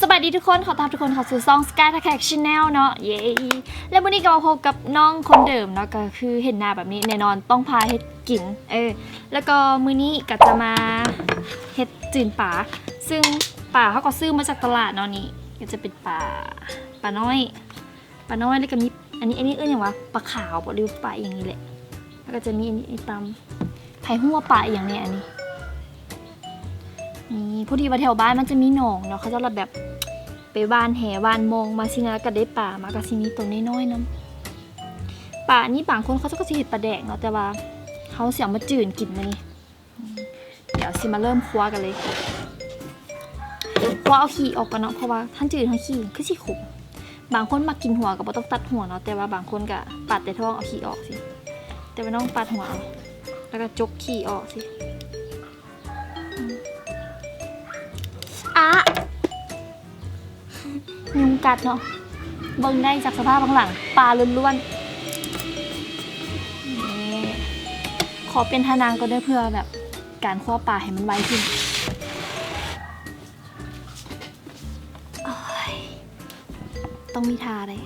สวัสดีทุกคนขอต้อนรับทุกคนเข้าสู่ช่อง Sky Attack Channel เนาะเย้แล้ววันนี้ก็มาพบกับน้องคนเดิมเนาะก็คือเห็นหน้าแบบนี้แน่นอนต้องพาเฮ็ดกินแล้วก็มื้อนี้ก็จะมาเฮ็ดจืนป่าซึ่งป่าเขาก็ซื้อมาจากตลาดเนาะนี่ก็จะเป็นป่าน้อยแล้วก็มีอันนี้อย่างว่าปลาขาวบ่หรือปลาอย่างนี้แหละแล้วก็จะมีอันนี้ตำไผ่หัวปลาอย่างเนี้ยอันนี้นี่พอดีว่าแถวบ้านมันจะมีหนองเนาะเขาจะแบบไปว่านแหว่านมองมาสินะแล้วก็ได้ป่ามากระซินี้ตัวน้อยๆน้ำป่านี้บางคนเขาจะก็สิเห็ดปลาแดกเนาะแต่ว่าเขาเสียมาจืดกินมานี่เดี๋ยวสิมาเริ่มคว้ากันเลยคว้าเอาขี้ออกกันเนาะเพราะว่าท่านจืดทั้งขี้คือสิขมบางคนมากินหัวก็บ่ต้องตัดหัวเนาะแต่ว่าบางคนก็ปัดแต่ท้องเอาขี้ออกสิแต่ว่าน้องปัดหัวเอาแล้วก็จกขี้ออกสิยุงกัดเนาะเบิ่งได้จากสภาพข้างหลังปลาล้วนๆนี่ขอเป็นทานางก็ได้เพื่อแบบการคั่วปลาให้มันไวขึ้นต้องมีทาเลย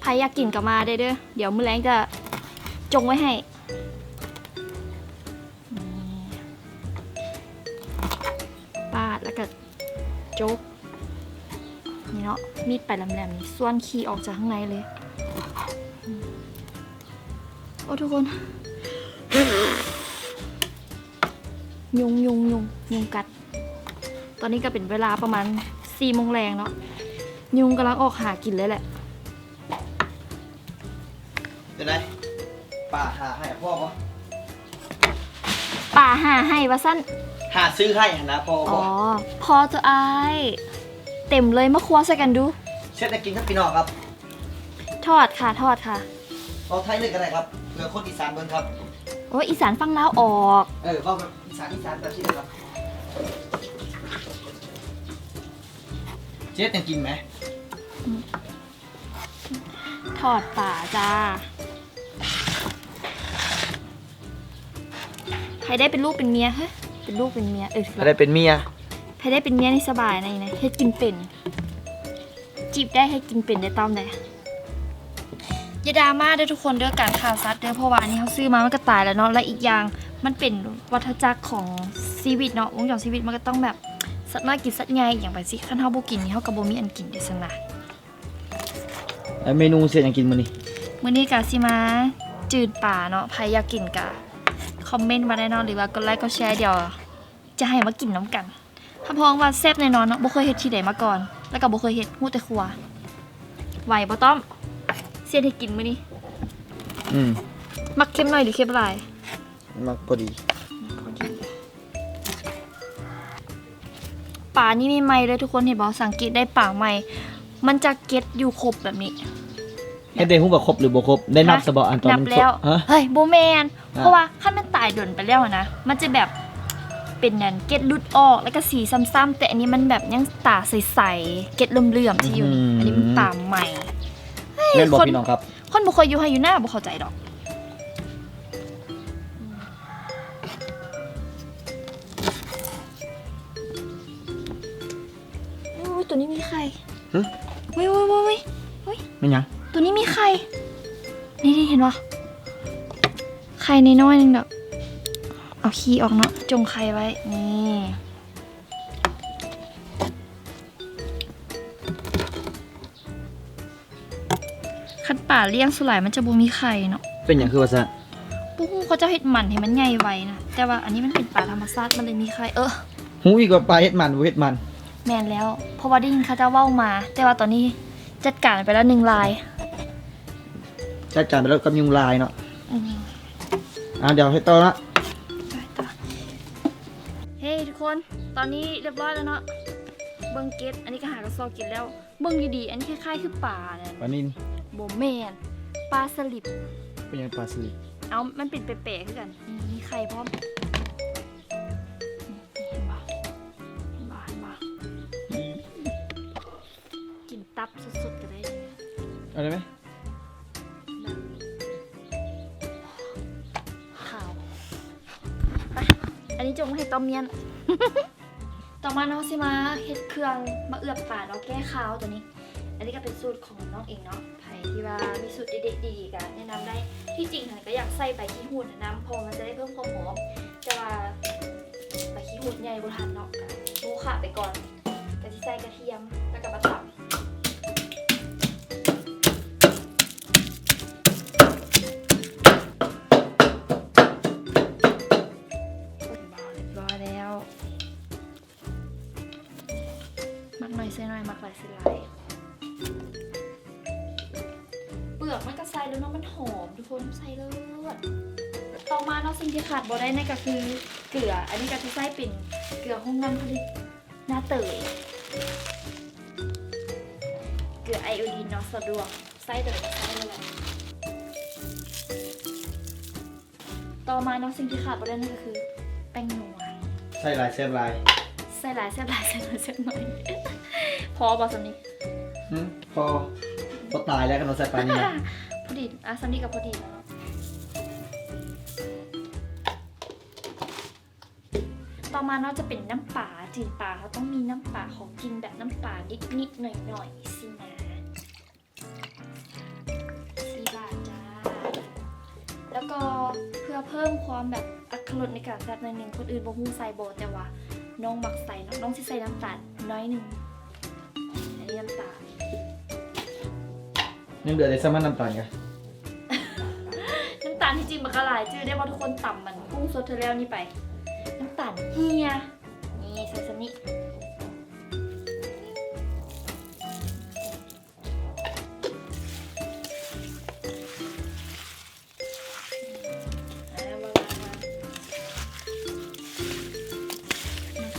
ใครอยากกินก็มาได้เด้อเดี๋ยวมื้อแรงจะจงไว้ให้ปาดแล้วก็โจ๊กนี่เนาะมีดไปแหลมๆนี่ส่วนขี้ออกจากข้างในเลยโอ้ทุกคนยุงกัดตอนนี้ก็เป็นเวลาประมาณ4 โมงแรงเนาะยุงกำลังออกหากินเลยแหละเป็นไรป่าหาให้พ่อปะป่าหาให้วะสั้นหาซื้อให้นะพ่ออ๋อพอจะอายเต็มเลยมาครัวใส่กันดูเช็ดจะกินครับพี่น้องครับทอดค่ะเราไทยเลยกันได้ครับเรือคนอีสานเบิ้งครับโอ้ยอีสานฟังลาวออกว่าแบบอีสานแบบที่ไหนครับเช็ดจะกินไหมทอดป่าจ้าใครได้เป็นลูกเป็นเมียเฮ้ยเป็นลูกเป็นเมียอะไรเป็นเมียใครได้เป็นเมียนี่สบายนะเฮ็ดกินเป็นจีบได้ให้กินเป็นได้ต้อมได้อย่าดราม่าเด้อทุกคนเด้อการฆ่าสัตว์เด้อเพราะว่าอันนี้เขาซื้อมามันก็ตายแล้วเนาะและอีกอย่างมันเป็นวัฏจักรของชีวิตเนาะวงจรชีวิตมันก็ต้องแบบสัตว์น้อยกินสัตว์ใหญ่อย่างไปสิคันเฮาบ่กินนี่เฮาก็บ่มีอันกินได้ซั่นน่ะเมนูเสร็จยังกินมื้อนี้ก็สิมาจืดป่าเนาะใครอยากกินก็คอมเมนต์มาได้เนาะหรือว่ากดไลค์กดแชร์เดี๋ยวจะให้มากินน้ำกันถ้าพองว่าแซ่บแน่นอนเนาะบ่เคยเฮ็ดที่ใดมาก่อนแล้วก็บ่เคยเฮ็ดฮู้แต่ครัวไหวบ่ต้อมเสียให้กินมื้อนี้มักเค็มหน่อยหรือเค็มหลายมักพอดีป่านี่ใหม่ๆเลยทุกคนเห็นบ่สังเกตได้ป่าใหม่มันจะเก็ตอยู่ครบแบบนี้ให้ได้ฮู้ว่าครบหรือบ่ครบได้นับซะบ่อันตอนนับแล้วเฮ้ยบ่แม่นเพราะว่าคันมันตายดนไปแล้วนะมันจะแบบเป็นนั่นเก็ตลุดออกแล้วก็สีซ้ำๆแต่อันนี้มันแบบยังตาใสๆเก็ตเหลื่อมๆที่อยู่นี่อันนี้มันป่าใหม่แม่นบ่พี่น้องครับคนบ่เคยอยู่ให้อยู่หน้าบ่เข้าใจดอกตัวนี้มีไข่เว้ยไม่ยังตัวนี้มีไข่นี่เห็นปะไข่น้อยๆนึงเด้อเอาขี้ออกเนาะจงไข่ไว้นี่คันป่าเลี้ยงสุหลายมันจะบ่มีไข่เนาะเป็นอย่างคือว่าซะปุ๊บเขาจะเฮ็ดหมันให้มันใหญ่ไวนะแต่ว่าอันนี้มันเป็นป่าธรรมชาติมันเลยมีไข่หูอีกว่าปลาเฮ็ดมันบ่เฮ็ดมันแม่นแล้วเพราะว่าได้ยินเขาจะเว้ามาแต่ว่าตอนนี้จัดการไปแล้ว1 รายจัดการไปแล้วกับยุงลายเนาะเดี๋ยวให้ต่อละเฮ้ทุกคนตอนนี้เรียบร้อยแล้วเนาะเบิ้งเก็ตอันนี้ก็หากระสอบกินแล้วเบิ้งดีๆอันนี้คล้ายๆคือปลาเนี่ยปลานิลโบแมนปลาสลิดเป็นยังปลาสลิดมันเป็นเป๋ๆขึ้นกันมีไข่พร้อม ตับสดๆก็ได้เลย เอาได้ไหม แบบขาวไปอันนี้จงมาให้ต้มเมียน ต่อมาเนาะสิมาเฮ็ดเครื่องมาเอือบป่าเนาะแก้ข้าวตัวนี้ อันนี้ก็เป็นสูตรของน้องเองเนาะใครที่ว่ามีสูตรเด็ดๆดีๆกันแนะนำได้ที่จริงค่ะก็อยากใส่ใบขี้หูดน้ำพอมันจะได้เพิ่มความหอมแต่ว่าใบขี้หูดใหญ่บ่ทันเนาะก็โมค่ะไปก่อนก็สิใส่กระเทียมแล้วก็มาตำเรียบร้อยแล้วมักหน่อยใส่หน่อยมักหลายใส่หลายเปลือกมันก็ใส่แล้วเนาะมันหอมทุกคนใส่เลยต่อมาเนาะสิ่งที่ขาดบ่ได้นั่นก็คือเกลืออันนี้ก็จะใส่เป็นเกลือห้องน้ำผลิตหน้าเตยเกลือไอโอดีนเนาะสะดวกใส่เลยใส่เลยแหละต่อมาเนาะสิ่งที่ขาดบ่ได้นั่นก็คือแป้งนัว ใส่ลายแซ่บลาย ใส่หลายใส่หลายใส่หน่อยใส่หน่อยพอบอกสำนี้ พอตายแล้วกันเราใส่ปลานี่นะ พอดีสำนี้กับพอดีแล้วเนาะต่อมาเนาะจะเป็นน้ำปลาจืดปลาเขาต้องมีน้ำปลาของกินแบบน้ำปลานิดๆหน่อยๆสินะ4 บาทจ้าแล้วก็เพื่อเพิ่มความแบบอรรถรสในการแซ่บหน่อยหนึงคนอื่นบ่ฮู้ใส่บ่แต่ว่าน้องมักใส่เนาะน้องสิใส่น้ำตาลน้อยหนึงอันนี้น้ำตาล ยังเดือดในสมันน้ำตาลกัน น้ำตาลที่จริงมันก็หลายชื่อได้ว่าทุกคนต่ำมันกุ้งสดเทอร์เรลนี่ไป น้ำตาลเฮียนี่ใส่สนิ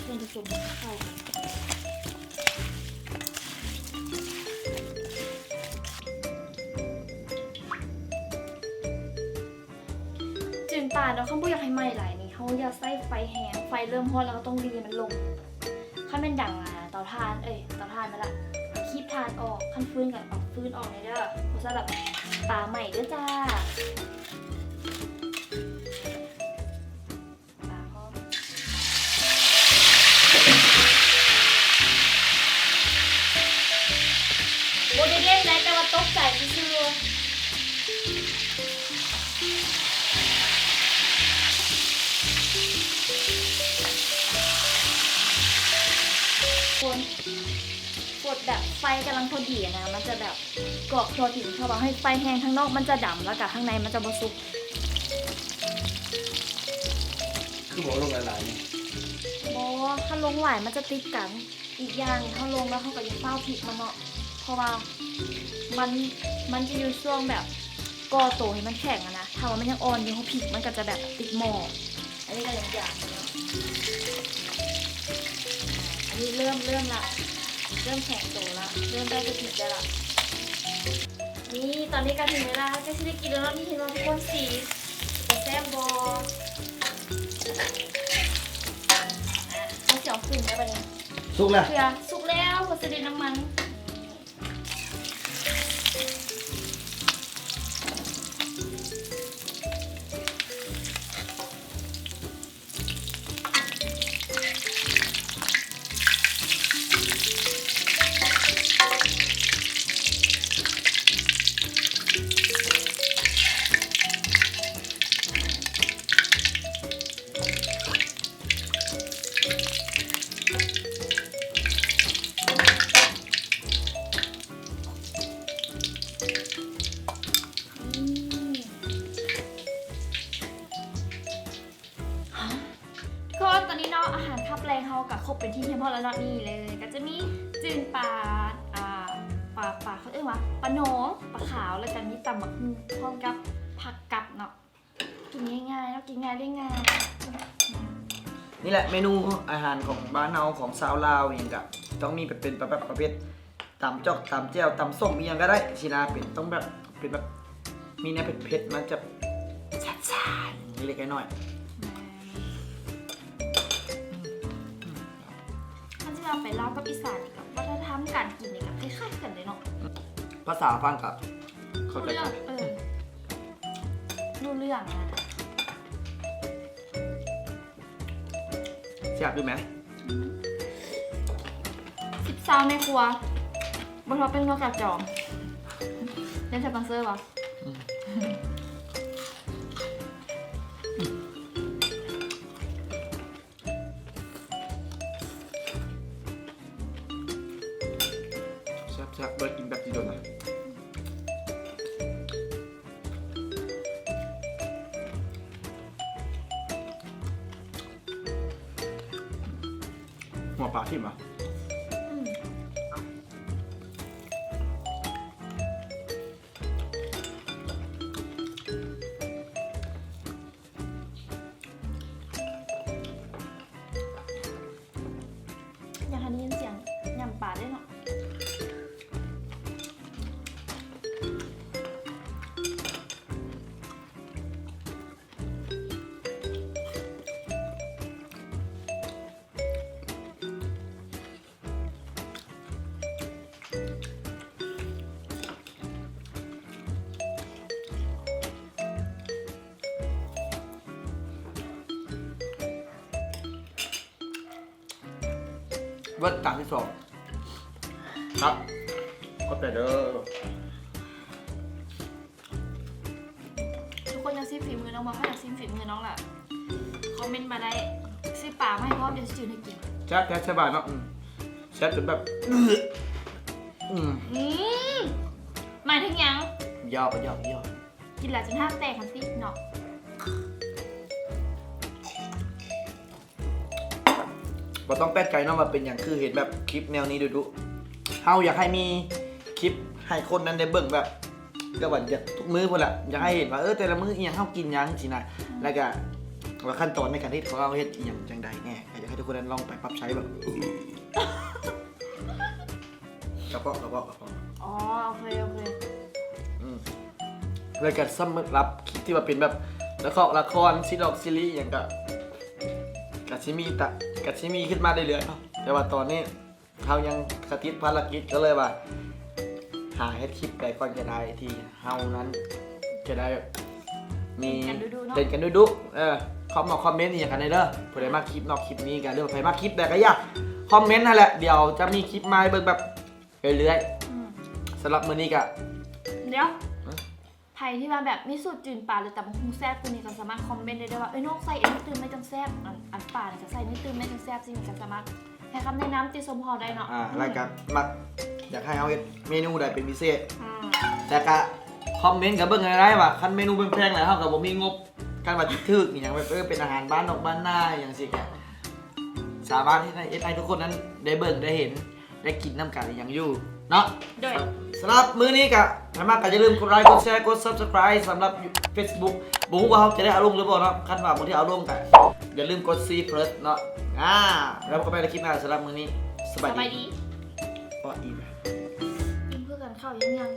ส่วนผสมเข้ากันจืนปลาเนาะข้าวบุอยากให้ไหม้หลายนี่เขาอยากใส่ไฟแห้งไฟเริ่มฮอตแล้วก็ต้องรีมันลงข้าเป็นดังเตาถ่านเตาถ่านมาละคีบถ่านออกขั้นฟื้นกันออกฟื้นออกเลยเด้อเพราะสำหรับปลาใหม่เด้อจ้าปลาหอมโบได้เล่นนะแต่ว่าตกใจซื่อคนกดแบบไฟกำลังพอดีนะมันจะแบบกรอบพอถึงเขาบอกให้ไฟแห้งข้างนอกมันจะดำแล้วกับข้างในมันจะบสุก คือบอกลงหลายๆเนี่ย เพราะว่าถ้าลงหลายมันจะติดกันอีกอย่างถ้าลงแล้วเขาก็ยังเฝ้าพริกมันเนาะเพราะว่ามันจะอยู่ช่วงแบบก่อโตให้มันแข็งอะนะถ้าว่ามันยังอ่อนอยู่เขาพริกมันก็จะแบบติดหม้ออันนี้ก็อย่างเนาะอันนี้เริ่มละเริ่มแข็งโตละเริ่มได้จะพริกได้ละนี่ตอนนี้ก็ถึงเวลาจะได้กินแล้วเนาะนี่เห็นว่าทุกคนสีจะแซ่บบอเขาเสียวขึ้นได้ปะเนี่ย สุกแล้ว เกลือสุกแล้ววัสดุน้ำมันก็ตอนนี้เนาะอาหารคับแรงเขากับครบเป็นที่เพียงพอแล้วเนาะนี่เลยก็จะมีจืนปลาปลาเขาเรียกว่าปลาโหนปลาขาวแล้วก็มีตำบักหุ่งพร้อมกับผักกับเนาะกินง่ายๆแล้วกินง่ายได้ง่าย นี่แหละเมนูอาหารของบ้านเราของชาวลาวอย่างกับต้องมีเป็นแบบประเภทตำจอกตำแจ่วตำส้มมีอย่างก็ได้ชินาเป็นต้องแบบเป็นแบบมีเนื้อเผ็ดๆมันจะซ่าๆเล็กๆน้อย ถ้าจะเราไปเล่ากับอีสานนี่กับวัฒนธรรมการกินนี่กับคล้ายๆกันเลยเนาะ ภาษาฟังกับเข้าใจ เรื่อง กัน รู้เรื่องนะ แซ่บดูไหม 10 ในครัวบนเราเป็นนกกระจอกเล่นสปอนเซอร์ป่ะ แซ่บเบิร์ดกินแบบที่โดนนะหัวปลาทิ่มอ่ะ อยากให้ได้ยินเสียงยำป่าได้เนาะ เบิร์ดจานที่สองครับก็แต่เด้อ ทุกคนอยากซิฝีมือน้องมาถ้าอยากซิฝีมือน้องล่ะคอมเมนต์มาได้ซิป่ามาให้พร้อมเดี๋ยวจืดให้กิน แซ่บแซ่บเนาะแซ่บจนแบบอืม หมายถึงยัง ยาว กินแล้วจนห้ามแตกทันทีเนาะ เราต้องแปลกใจเนาะว่าเป็นอย่างคือเห็นแบบคลิปแนวนี้ดูเฮาอยากให้มีคลิปให้คนนั้นได้เบิ่งแบบก็ว่าอยากทุกมื้อพุ่นละอยากให้เห็นว่าแต่ละมื้ออีหยังเฮากินหยังสินะแล้วก็ว่าขั้นตอนในการที่ของเราเฮ็ดอีหยังจังใดแน่อยากให้ทุกคนนั้นลองไปปรับใช้แบบกระเพาะ อ๋อโอเคแล้วก็สำหรับคลิปที่ว่าเป็นแบบละครซีรีส์อย่างกัชิมีขึ้นมาเรื่อยๆเนาะแต่ว่าตอนนี้เขายังกระติดภารกิจก็เลยว่าหาให้คลิปใดก่อนจะได้ที่เฮานั้นจะได้มีเล่นกันดูคอมเมนต์อย่างกันได้เด้อเผื่อได้มาคลิปนอกคลิปนี้กันเรื่องใครมาคลิปแต่ก็อยากคอมเมนต์นั่นแหละเดี๋ยวจะมีคลิปมาให้เบิ่งแบบเรื่อยๆสำหรับมื้อนี้ก็ เดี๋ยวใครที่มาแบบมีสูตรจืดป่าหรือแต่บางคุงแซ่บตัวนี้ก็สามารถคอมเมนต์ได้ด้วยว่าน้องใส่นี่ตื่นไม่จังแซ่บอันป่าเนี่ยจะใส่นี่ตื่นไม่จังแซ่บจริงก็สามารถให้คำแนะนำติสมพอได้เนาะ รายการมักอยากให้เอาเมนูใดเป็นพิเศษ อืม แต่ก็คอมเมนต์กับเบิ่งอะไรว่าคันเมนูเป็นแพงแล้วเฮาก็บ่มีงบการว่าทึกๆอหย่างแบบเป็นอาหารบ้านนอกบ้านนาอย่างสิก็สามารถให้ทุกคนนั้นได้เบิ่งได้เห็นได้กินน้ำกันอย่างอยู่เนาะ โดย สำหรับมื้อนี้ก็ถ้ามากก็อย่าลืมกดไลค์กดแชร์กด Subscribe สำหรับ Facebook บ่ฮู้ว่าเขาจะได้เอาลงหรือเปล่าเนาะคันว่าบ่ที่เอาลงก็อย่าลืมกด See First เนาะแล้วก็ไปในคลิปหน้าสำหรับมื้อนี้สบายดี ดี ปออีก เพื่อกันเข้ายัง